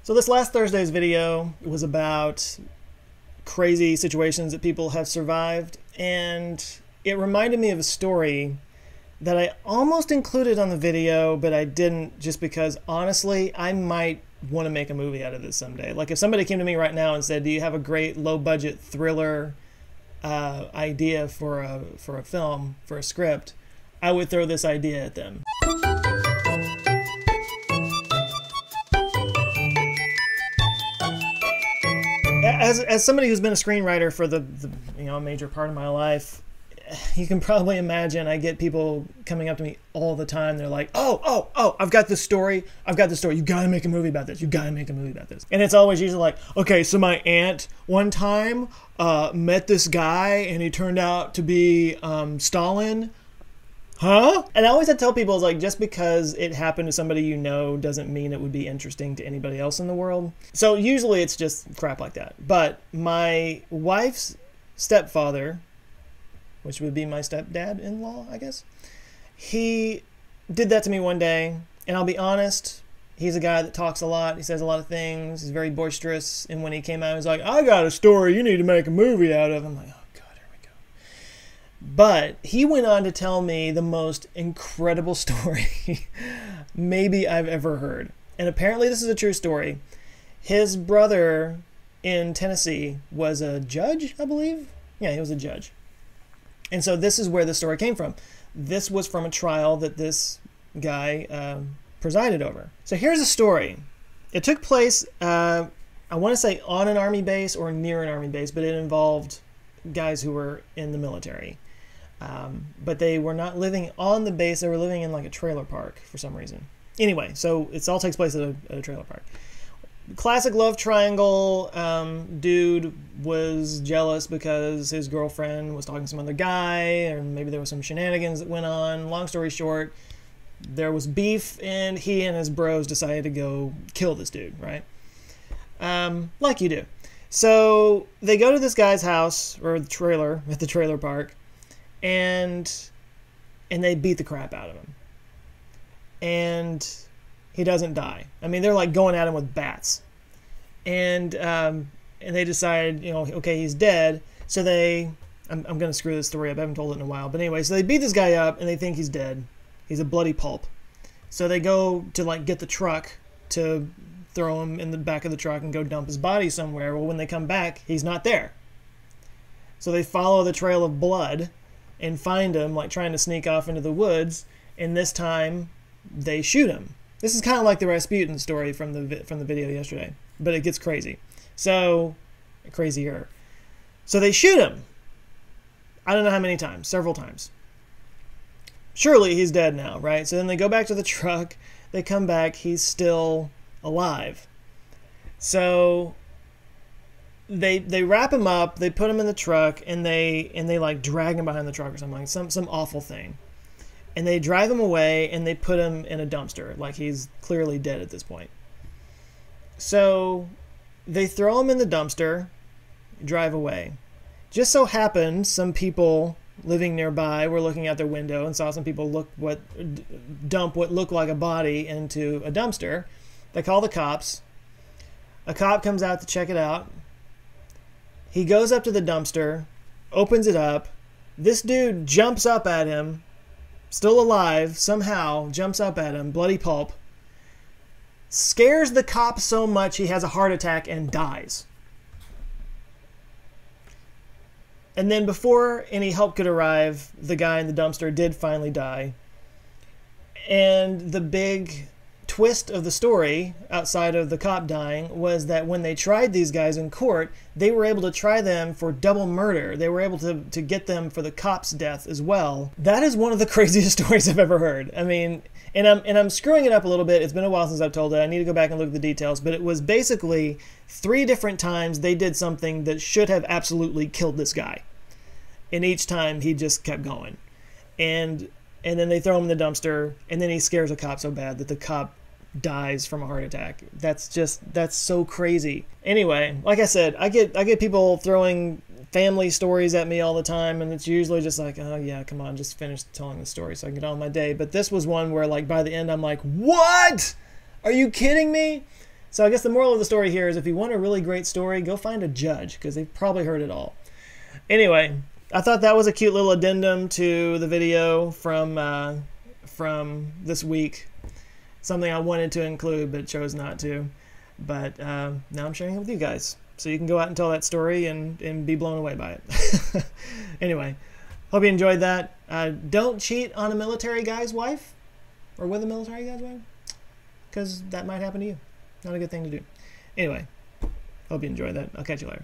So this last Thursday's video was about crazy situations that people have survived, and it reminded me of a story that I almost included on the video, but I didn't, just because honestly, I might want to make a movie out of this someday. Like if somebody came to me right now and said, do you have a great low-budget thriller idea for a film, for a script, I would throw this idea at them. As somebody who's been a screenwriter for the a major part of my life, you can probably imagine I get people coming up to me all the time. They're like, oh, I've got this story. You gotta make a movie about this. You gotta make a movie about this. And it's always usually like, okay, so my aunt one time met this guy and he turned out to be Stalin. Huh? And I always had to tell people, it's like, just because it happened to somebody you know doesn't mean it would be interesting to anybody else in the world. So usually it's just crap like that. But my wife's stepfather, which would be my stepdad-in-law, I guess, he did that to me one day. And I'll be honest, he's a guy that talks a lot. He says a lot of things. He's very boisterous. And when he came out, he was like, I got a story you need to make a movie out of. I'm like, oh, God, here we go. But he went on to tell me the most incredible story maybe I've ever heard. And apparently this is a true story. His brother in Tennessee was a judge, I believe. Yeah, he was a judge. And so this is where the story came from. This was from a trial that this guy presided over. So here's a story. It took place, I want to say on an army base or near an army base, but it involved guys who were in the military. But they were not living on the base. They were living in like a trailer park for some reason. Anyway, so it all takes place at a trailer park. Classic love triangle. Dude was jealous because his girlfriend was talking to some other guy, or maybe there was some shenanigans that went on. Long story short, there was beef, and he and his bros decided to go kill this dude, right? Like you do. So they go to this guy's house, or the trailer, at the trailer park, and they beat the crap out of him. And he doesn't die. I mean, they're like going at him with bats. And they decide, okay, he's dead. So I'm going to screw this story up. I haven't told it in a while. But anyway, so they beat this guy up and they think he's dead. He's a bloody pulp. So they go to like get the truck to throw him in the back of the truck and go dump his body somewhere. Well, when they come back, he's not there. So they follow the trail of blood and find him, like trying to sneak off into the woods. And this time they shoot him. This is kind of like the Rasputin story from the video yesterday, but it gets crazy. So, crazier. So they shoot him. I don't know how many times, several times. Surely he's dead now, right? So then they go back to the truck, they come back, he's still alive. So they wrap him up, they put him in the truck, and they like drag him behind the truck or something, like some awful thing. And they drive him away, and they put him in a dumpster, like he's clearly dead at this point. So they throw him in the dumpster, drive away. Just so happened, some people living nearby were looking out their window and saw some people dump what looked like a body into a dumpster. They call the cops. A cop comes out to check it out. He goes up to the dumpster, opens it up. This dude jumps up at him, still alive, somehow, jumps up at him, bloody pulp, scares the cop so much he has a heart attack and dies. And then before any help could arrive, the guy in the dumpster did finally die. And the big twist of the story, outside of the cop dying, was that when they tried these guys in court, they were able to try them for double murder. They were able to get them for the cop's death as well. That is one of the craziest stories I've ever heard. I mean, and I'm screwing it up a little bit. It's been a while since I've told it. I need to go back and look at the details. But it was basically 3 different times they did something that should have absolutely killed this guy. And each time he just kept going. And then they throw him in the dumpster, and then he scares a cop so bad that the cop dies from a heart attack. That's so crazy. Anyway, like I said, I get people throwing family stories at me all the time, and it's usually just like, oh yeah, come on, just finish telling the story so I can get on with my day. But this was one where, like, by the end I'm like, what? Are you kidding me? So I guess the moral of the story here is if you want a really great story, go find a judge, because they've probably heard it all. Anyway, I thought that was a cute little addendum to the video from this week. Something I wanted to include but chose not to. But now I'm sharing it with you guys. So you can go out and tell that story and be blown away by it. Anyway, hope you enjoyed that. Don't cheat on a military guy's wife, or with a military guy's wife, because that might happen to you. Not a good thing to do. Anyway, hope you enjoyed that. I'll catch you later.